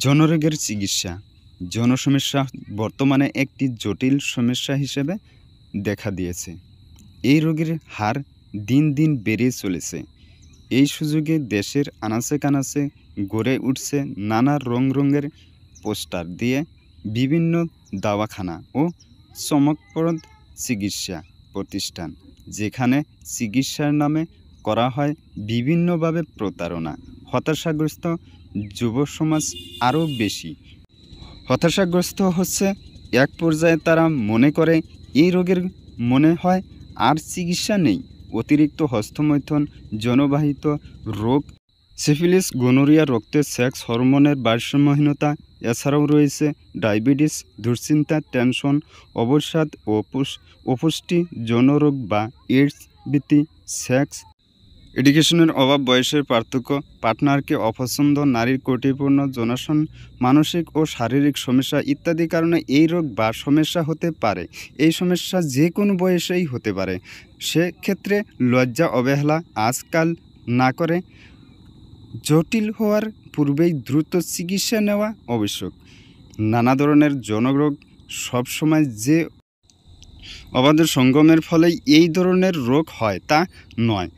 জনরোগের চিকিৎসা। জনসমস্যা বর্তমানে একটি জটিল সমস্যা হিসেবে দেখা দিয়েছে। এই রোগের হার দিন দিন বেড়ে চলেছে। এই সুযোগে দেশের আনাচে কানাচে গড়ে উঠছে নানা রঙের পোস্টার দিয়ে বিভিন্ন দাওয়াখানা ও চমকপ্রদ চিকিৎসা প্রতিষ্ঠান, যেখানে চিকিৎসার নামে করা হয় বিভিন্নভাবে প্রতারণা। হতাশাগ্রস্ত যুব সমাজ আরও বেশি হতাশাগ্রস্ত হচ্ছে। এক পর্যায়ে তারা মনে করে এই রোগের মনে হয় আর চিকিৎসা নেই। অতিরিক্ত হস্তমৈথুন, জনবাহিত রোগ, সিফিলিস, গনোরিয়া, রক্তে সেক্স হরমোনের ভারসাম্যহীনতা, এছাড়াও রয়েছে ডায়াবেটিস, দুশ্চিন্তা, টেনশন, অবসাদ, অপুষ্টি, যৌনরোগ বা এইডস ভীতি, সেক্স এডুকেশনের অভাব, বয়সের পার্থক্য, পার্টনারকে অপছন্দ, নারীর কৌটিপূর্ণ জনসন, মানসিক ও শারীরিক সমস্যা ইত্যাদি কারণে এই রোগ বা সমস্যা হতে পারে। এই সমস্যা যে কোনো বয়সেই হতে পারে। সেক্ষেত্রে লজ্জা অবহেলা আজকাল না করে জটিল হওয়ার পূর্বেই দ্রুত চিকিৎসা নেওয়া আবশ্যক। নানা ধরনের জনরোগ সবসময় যে অবাধ সঙ্গমের ফলেই এই ধরনের রোগ হয় তা নয়।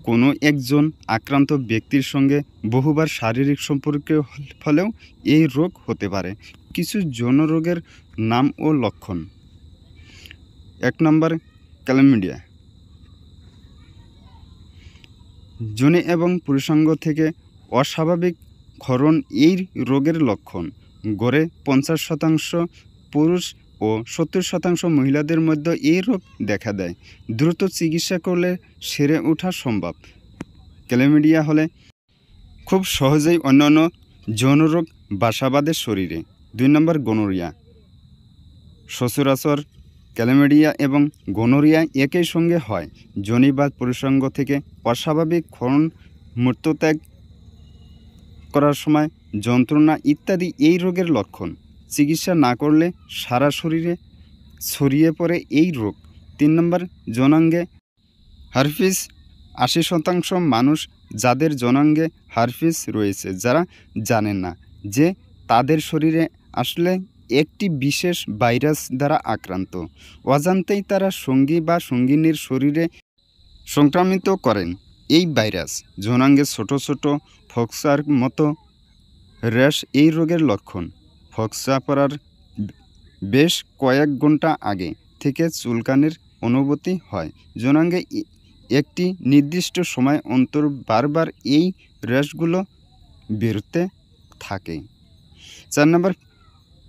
কোনো একজন আক্রান্ত ব্যক্তির সঙ্গে বহুবার শারীরিক সম্পর্কের ফলেও এই রোগ হতে পারে। কিছু জনরোগের নাম ও লক্ষণ। ১ নম্বর, ক্লামিডিয়া। যোনি এবং পুরুষাঙ্গ থেকে অস্বাভাবিক ক্ষরণ এই রোগের লক্ষণ। গড়ে ৫০% পুরুষ ও ৭০% মহিলাদের মধ্যে এই রোগ দেখা দেয়। দ্রুত চিকিৎসা করলে সেরে ওঠা সম্ভব। ক্লামিডিয়া হলে খুব সহজেই অন্যান্য যৌনরোগ বাসা বাঁধে শরীরে। ২ নম্বর, গনোরিয়া। সচরাচর ক্লামিডিয়া এবং গনোরিয়া একই সঙ্গে হয়। যোনি বা পুরুষাঙ্গ থেকে অস্বাভাবিক ক্ষরণ, মূত্রত্যাগ করার সময় যন্ত্রণা ইত্যাদি এই রোগের লক্ষণ। চিকিৎসা না করলে সারা শরীরে ছড়িয়ে পড়ে এই রোগ। ৩ নম্বর, যৌনাঙ্গে হারপিস। ৮০% মানুষ যাদের যৌনাঙ্গে হারপিস রয়েছে যারা জানেন না যে তাদের শরীরে আসলে একটি বিশেষ ভাইরাস দ্বারা আক্রান্ত। অজান্তেই তারা সঙ্গী বা সঙ্গিনীর শরীরে সংক্রামিত করেন এই ভাইরাস। যৌনাঙ্গে ছোট ছোট ফোকসার মতো র্যাশ এই রোগের লক্ষণ। ফোকসা পড়ার বেশ কয়েক ঘন্টা আগে থেকে চুলকানির অনুভূতি হয়। যৌনাঙ্গে একটি নির্দিষ্ট সময় অন্তর বারবার এই র্যাশগুলো বেরোতে থাকে। ৪ নম্বর,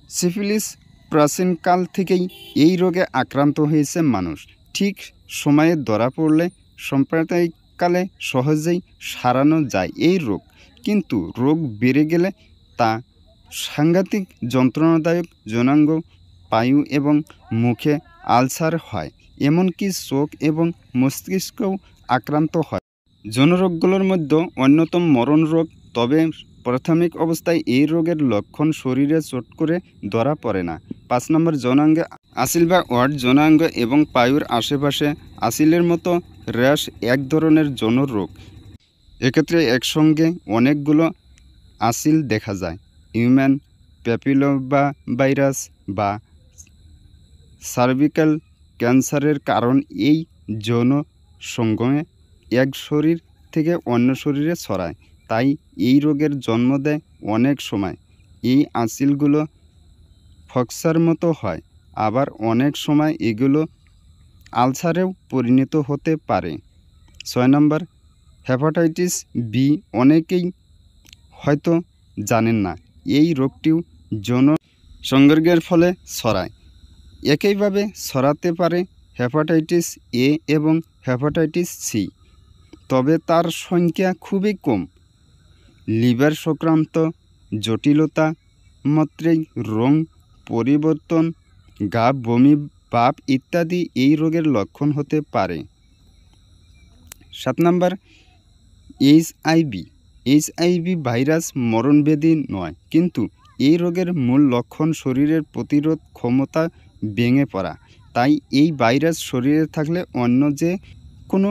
সিফিলিস। প্রাচীনকাল থেকেই এই রোগে আক্রান্ত হয়েছে মানুষ। ঠিক সময়ে ধরা পড়লে সাম্প্রতিককালে সহজেই সারানো যায় এই রোগ, কিন্তু রোগ বেড়ে গেলে তা সাংঘাতিক যন্ত্রণাদায়ক। যৌনাঙ্গ, পায়ু এবং মুখে আলসার হয়, এমনকি চোখ এবং মস্তিষ্কও আক্রান্ত হয়। যৌনরোগগুলোর মধ্যে অন্যতম মরণ রোগ। তবে প্রাথমিক অবস্থায় এই রোগের লক্ষণ শরীরে চট করে ধরা পড়ে না। ৫ নম্বর, যৌনাঙ্গে আসিল বা ওয়ার্ড। যৌনাঙ্গ এবং পায়ুর আশেপাশে আসিলের মতো র্যাশ এক ধরনের যৌন রোগ। এক্ষেত্রে একসঙ্গে অনেকগুলো আসিল দেখা যায়। হিউম্যান প্যাপিলোমা ভাইরাস বা সার্ভিক্যাল ক্যান্সারের কারণ এই যৌন সঙ্গমে এক শরীর থেকে অন্য শরীরে ছড়ায়। তাই এই রোগের জন্ম দেয় অনেক সময় এই আসিলগুলো ফক্সার মতো হয়, আবার অনেক সময় এগুলো আলসারেও পরিণত হতে পারে। ৬ নম্বর, হেপাটাইটিস বি। অনেকেই হয়তো জানেন না এই রোগটিও যৌন সংসর্গের ফলে ছড়ায়। একইভাবে ছড়াতে পারে হেপাটাইটিস এ এবং হেপাটাইটিস সি, তবে তার সংখ্যা খুবই কম। লিভার সংক্রান্ত জটিলতা, মাত্রায় রং পরিবর্তন, গা বমি ভাব ইত্যাদি এই রোগের লক্ষণ হতে পারে। ৭ নম্বর, এইচআইভি। এইচআইভি ভাইরাস মরণব্যাধি নয়, কিন্তু এই রোগের মূল লক্ষণ শরীরের প্রতিরোধ ক্ষমতা ভেঙে পড়া। তাই এই ভাইরাস শরীরে থাকলে অন্য যে কোনো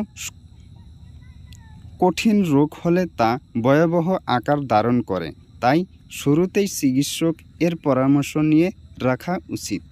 কঠিন রোগ হলে তা ভয়াবহ আকার ধারণ করে। তাই শুরুতেই চিকিৎসক এর পরামর্শ নিয়ে রাখা উচিত।